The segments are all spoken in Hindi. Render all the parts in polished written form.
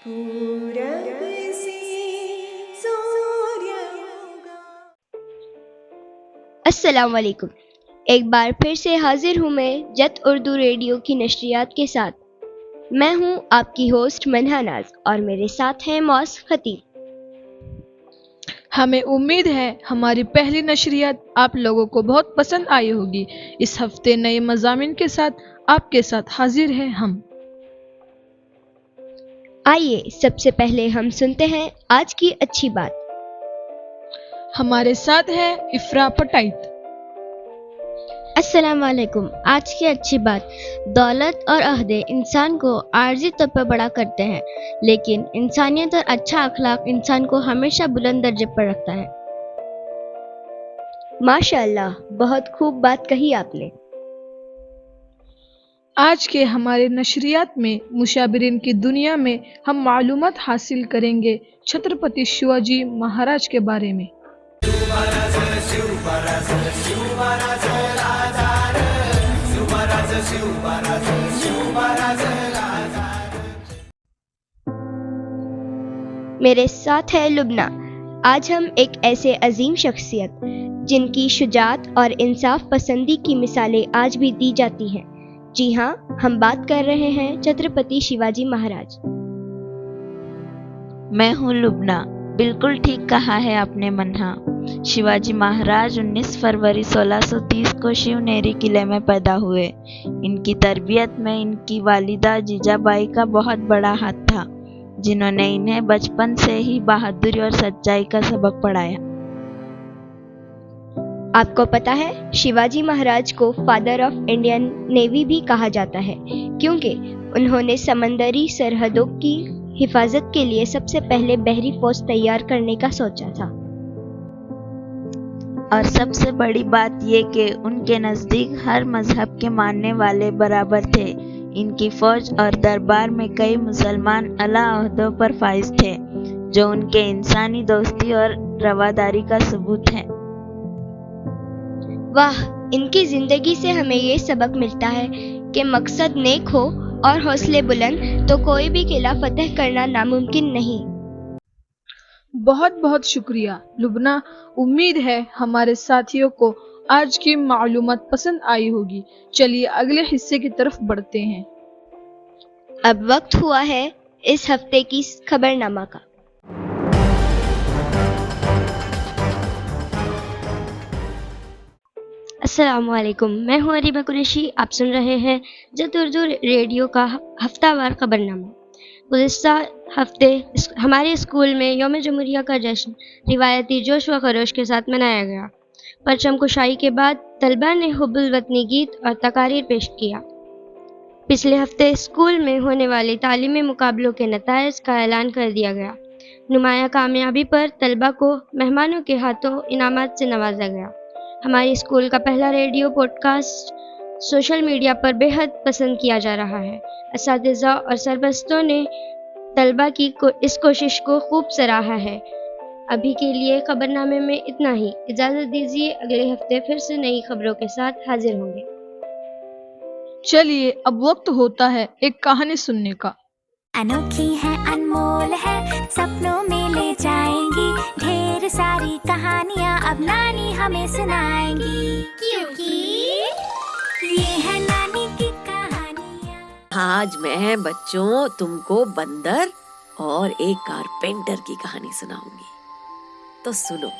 पूरब से सूर्य उगा। अस्सलाम वालेकुम। एक बार फिर से हाजिर हूँ मैं जत उर्दू रेडियो की नशरियात के साथ। मैं हूँ आपकी होस्ट मनहा नाज और मेरे साथ हैं मौस खतीब। हमें उम्मीद है हमारी पहली नशरियात आप लोगों को बहुत पसंद आई होगी। इस हफ्ते नए मज़ामीन के साथ आपके साथ हाजिर हैं हम। आइए सबसे पहले हम सुनते हैं आज की अच्छी बात। हमारे साथ है इफ्रा पटाइत। अस्सलाम वालेकुम। आज की अच्छी बात, दौलत और अहदे इंसान को आर्जी तौर पर बड़ा करते हैं, लेकिन इंसानियत और अच्छा अखलाक इंसान को हमेशा बुलंद दर्जे पर रखता है। माशाअल्लाह, बहुत खूब बात कही आपने। आज के हमारे नशरियात में मुशाबिरीन की दुनिया में हम मालूमात हासिल करेंगे छत्रपति शिवाजी महाराज के बारे में। मेरे साथ है लुबना। आज हम एक ऐसे अजीम शख्सियत जिनकी शुजात और इंसाफ पसंदी की मिसालें आज भी दी जाती हैं। जी हाँ, हम बात कर रहे हैं छत्रपति शिवाजी महाराज। मैं हूँ लुबना। बिल्कुल ठीक कहा है आपने मन्हा। शिवाजी महाराज 19 फरवरी 1630 को शिवनेरी किले में पैदा हुए। इनकी तरबियत में इनकी वालिदा जीजाबाई का बहुत बड़ा हाथ था, जिन्होंने इन्हें बचपन से ही बहादुरी और सच्चाई का सबक पढ़ाया। आपको पता है, शिवाजी महाराज को फादर ऑफ इंडियन नेवी भी कहा जाता है, क्योंकि उन्होंने समंदरी सरहदों की हिफाजत के लिए सबसे पहले बहरी फौज तैयार करने का सोचा था। और सबसे बड़ी बात ये कि उनके नज़दीक हर मजहब के मानने वाले बराबर थे। इनकी फौज और दरबार में कई मुसलमान आला ओहदों पर फाइज थे, जो उनके इंसानी दोस्ती और रवादारी का सबूत है। वाह, इनकी जिंदगी से हमें ये सबक मिलता है कि मकसद नेक हो और हौसले बुलंद तो कोई भी किला फतह करना नामुमकिन नहीं। बहुत बहुत शुक्रिया लुबना। उम्मीद है हमारे साथियों को आज की मालूमात पसंद आई होगी। चलिए अगले हिस्से की तरफ बढ़ते हैं। अब वक्त हुआ है इस हफ्ते की खबरनामा का। अस्सलाम वालेकुम, मैं हूँ अरीबा कुरैशी। आप सुन रहे हैं जत उर्दू रेडियो का हफ्तावार खबरनामा। गुज़िश्ता हफ्ते हमारे स्कूल में यौम जमहूरिया का जश्न रिवायती जोश व खरोश के साथ मनाया गया। परचम कुशाई के बाद तलबा ने हुब्बुल वतनी गीत और तकारीर पेश किया। पिछले हफ्ते स्कूल में होने वाले तालीमी मुकाबलों के नताइज का ऐलान कर दिया गया। नुमाया कामयाबी पर तलबा को मेहमानों के हाथों इनामात से नवाजा गया। हमारे स्कूल का पहला रेडियो पॉडकास्ट सोशल मीडिया पर बेहद पसंद किया जा रहा है। असातिज़ा और सरपरस्तों ने तलबा की इस कोशिश को खूब सराहा है। अभी के लिए खबरनामे में इतना ही। इजाज़त दीजिए, अगले हफ्ते फिर से नई खबरों के साथ हाजिर होंगे। चलिए अब वक्त होता है एक कहानी सुनने का। अनोखी है, अनमोल है, सपनों में ले जाएंगी। ढेर सारी कहानियाँ अब नानी हमें सुनाएंगी, क्योंकि ये है नानी की कहानियाँ। आज मैं बच्चों तुमको बंदर और एक कारपेंटर की कहानी सुनाऊंगी। तो सुनो।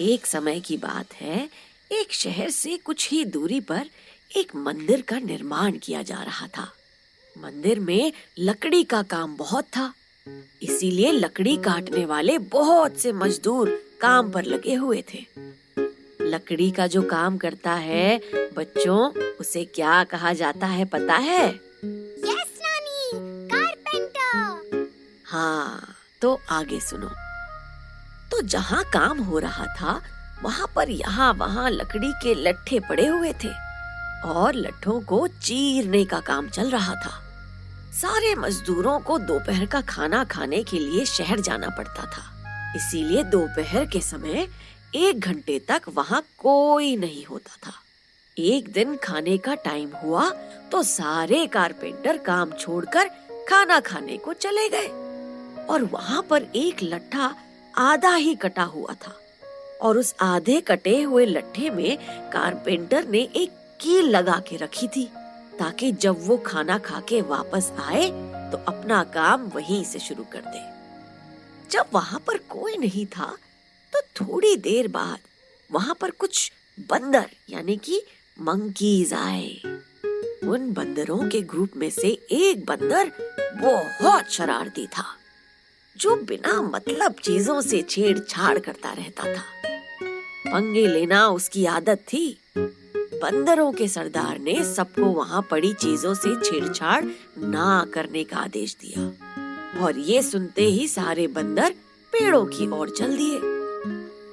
एक समय की बात है, एक शहर से कुछ ही दूरी पर एक मंदिर का निर्माण किया जा रहा था। मंदिर में लकड़ी का काम बहुत था, इसीलिए लकड़ी काटने वाले बहुत से मजदूर काम पर लगे हुए थे। लकड़ी का जो काम करता है बच्चों, उसे क्या कहा जाता है पता है? यस नानी, कारपेंटर। हाँ, तो आगे सुनो। तो जहाँ काम हो रहा था वहाँ पर यहाँ वहाँ लकड़ी के लट्ठे पड़े हुए थे और लट्ठों को चीरने का काम चल रहा था। सारे मजदूरों को दोपहर का खाना खाने के लिए शहर जाना पड़ता था, इसीलिए दोपहर के समय 1 घंटे तक वहाँ कोई नहीं होता था। एक दिन खाने का टाइम हुआ तो सारे कारपेंटर काम छोड़कर खाना खाने को चले गए और वहां पर एक लट्ठा आधा ही कटा हुआ था और उस आधे कटे हुए लट्ठे में कारपेंटर ने एक कील लगा के रखी थी ताकि जब वो खाना खा के वापस आए तो अपना काम वहीं से शुरू कर दे। जब वहां पर कोई नहीं था तो थोड़ी देर बाद वहां पर कुछ बंदर यानी कि मंकीज आए। उन बंदरों के ग्रुप में से एक बंदर बहुत शरारती था जो बिना मतलब चीजों से छेड़छाड़ करता रहता था। पंगे लेना उसकी आदत थी। बंदरों के सरदार ने सबको वहां पड़ी चीजों से छेड़छाड़ ना करने का आदेश दिया और ये सुनते ही सारे बंदर पेड़ों की ओर चल दिए।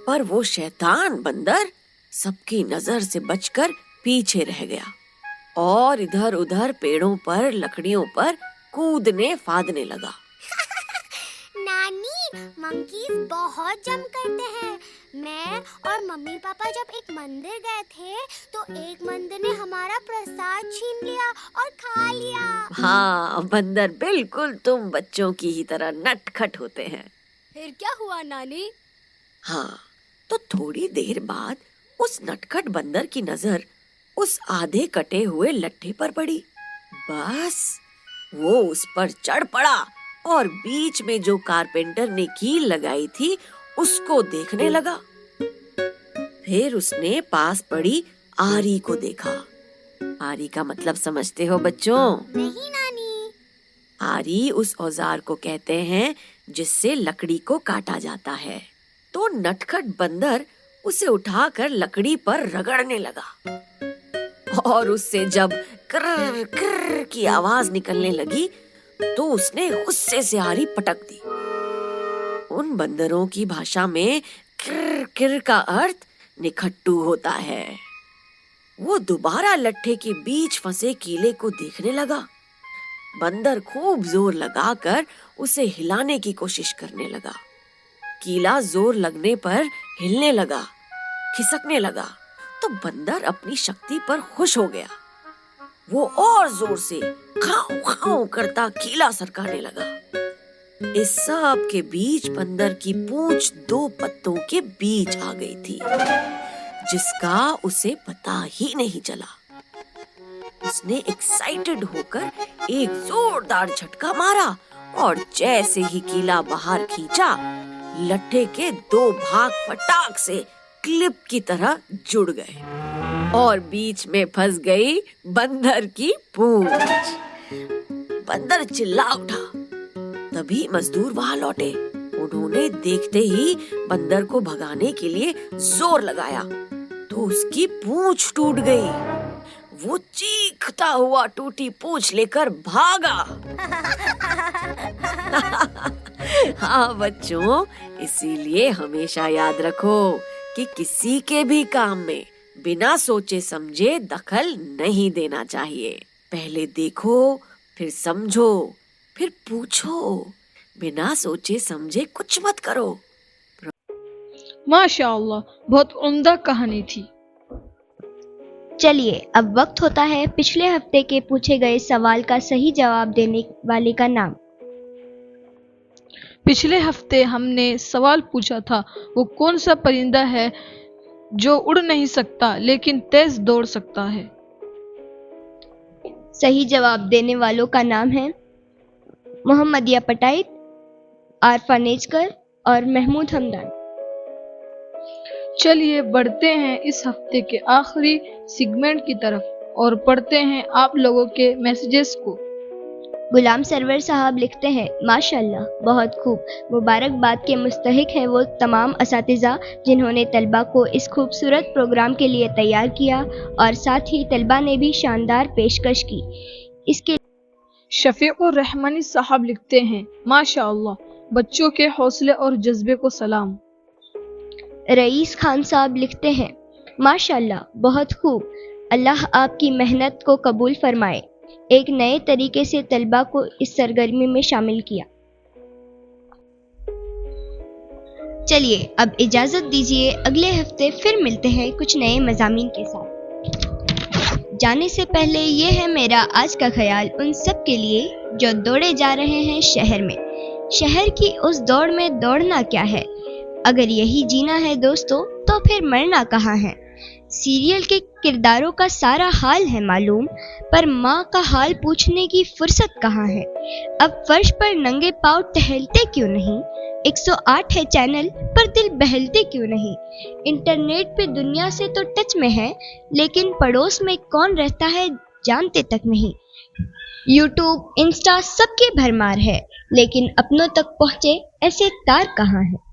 पर वो शैतान बंदर सबकी नजर से बचकर पीछे रह गया और इधर उधर पेड़ों पर लकड़ियों पर कूदने फादने लगा। नानी, मंकीज बहुत जंप करते हैं। मैं और मम्मी पापा जब एक मंदिर गए थे तो एक मंदिर ने हमारा प्रसाद छीन लिया और खा लिया। हाँ, बंदर बिल्कुल तुम बच्चों की ही तरह नटखट होते हैं। फिर क्या हुआ नानी? हाँ, तो थोड़ी देर बाद उस नटखट बंदर की नजर उस आधे कटे हुए लट्ठे पर पड़ी। बस वो उस पर चढ़ पड़ा और बीच में जो कारपेंटर ने कील लगाई थी उसको देखने लगा। फिर उसने पास पड़ी आरी को देखा। आरी का मतलब समझते हो बच्चों? नहीं नानी। आरी उस औजार को कहते हैं जिससे लकड़ी को काटा जाता है। तो नटखट बंदर उसे उठाकर लकड़ी पर रगड़ने लगा और उससे जब कर्र कर्र की आवाज निकलने लगी तो उसने गुस्से से आरी पटक दी। उन बंदरों की भाषा में किर किर का अर्थ निखट्टू होता है। वो दोबारा लट्ठे के बीच फंसे कीले को देखने लगा। बंदर खूब जोर लगाकर उसे हिलाने की कोशिश करने लगा। कीला जोर लगने पर हिलने लगा, खिसकने लगा तो बंदर अपनी शक्ति पर खुश हो गया। वो और जोर से खाओ खाओ करता कीला सरकाने लगा। इस सब के बीच बंदर की पूंछ दो पत्तों के बीच आ गई थी जिसका उसे पता ही नहीं चला। उसने एक्साइटेड होकर एक जोरदार झटका मारा और जैसे ही कीला बाहर खींचा लट्ठे के दो भाग फटाक से क्लिप की तरह जुड़ गए और बीच में फंस गई बंदर की पूंछ। बंदर चिल्ला उठा। तभी मजदूर वहां लौटे। उन्होंने देखते ही बंदर को भगाने के लिए जोर लगाया तो उसकी पूंछ टूट गई। वो चीखता हुआ टूटी पूंछ लेकर भागा। हाँ बच्चों, इसीलिए हमेशा याद रखो कि किसी के भी काम में बिना सोचे समझे दखल नहीं देना चाहिए। पहले देखो, फिर समझो, फिर पूछो। बिना सोचे समझे कुछ मत करो। माशाअल्लाह, बहुत उम्दा कहानी थी। चलिए अब वक्त होता है पिछले हफ्ते के पूछे गए सवाल का सही जवाब देने वाले का नाम। पिछले हफ्ते हमने सवाल पूछा था, वो कौन सा परिंदा है जो उड़ नहीं सकता लेकिन तेज दौड़ सकता है? सही जवाब देने वालों का नाम है मोहम्मदिया पटाइट, आरफा नेजकर और महमूद हमदान। चलिए बढ़ते हैं इस हफ्ते के आखिरी सेगमेंट की तरफ और पढ़ते हैं आप लोगों के मैसेजेस को। गुलाम सरवर साहब लिखते हैं, माशाल्लाह बहुत खूब, मुबारकबाद के मुस्तहिक है वो तमाम असातिज़ा जिन्होंने तलबा को इस खूबसूरत प्रोग्राम के लिए तैयार किया और साथ ही तलबा ने भी शानदार पेशकश की। इसके शफीकुर रहमानी साहब लिखते हैं, माशाअल्लाह बच्चों के हौसले और जज्बे को सलाम। रईस खान साहब लिखते हैं, माशाल्लाह बहुत खूब, अल्लाह आपकी मेहनत को कबूल फरमाए, एक नए तरीके से तलबा को इस सरगर्मी में शामिल किया। चलिए अब इजाज़त दीजिए, अगले हफ्ते फिर मिलते हैं कुछ नए मज़ामीन के साथ। जाने से पहले ये है मेरा आज का ख्याल उन सब के लिए, जो दौड़े जा रहे हैं शहर में। शहर की उस दौड़ में दौड़ना क्या है? अगर यही जीना है दोस्तों, तो फिर मरना कहाँ है? सीरियल के किरदारों का सारा हाल है मालूम, पर माँ का हाल पूछने की फुर्सत कहाँ है? अब फर्श पर नंगे पाँव टहलते क्यों नहीं? 108 है चैनल, पर दिल बहलते क्यों नहीं? इंटरनेट पे दुनिया से तो टच में है, लेकिन पड़ोस में कौन रहता है जानते तक नहीं। यूट्यूब, इंस्टा सबके भरमार है, लेकिन अपनों तक पहुँचे ऐसे तार कहाँ है?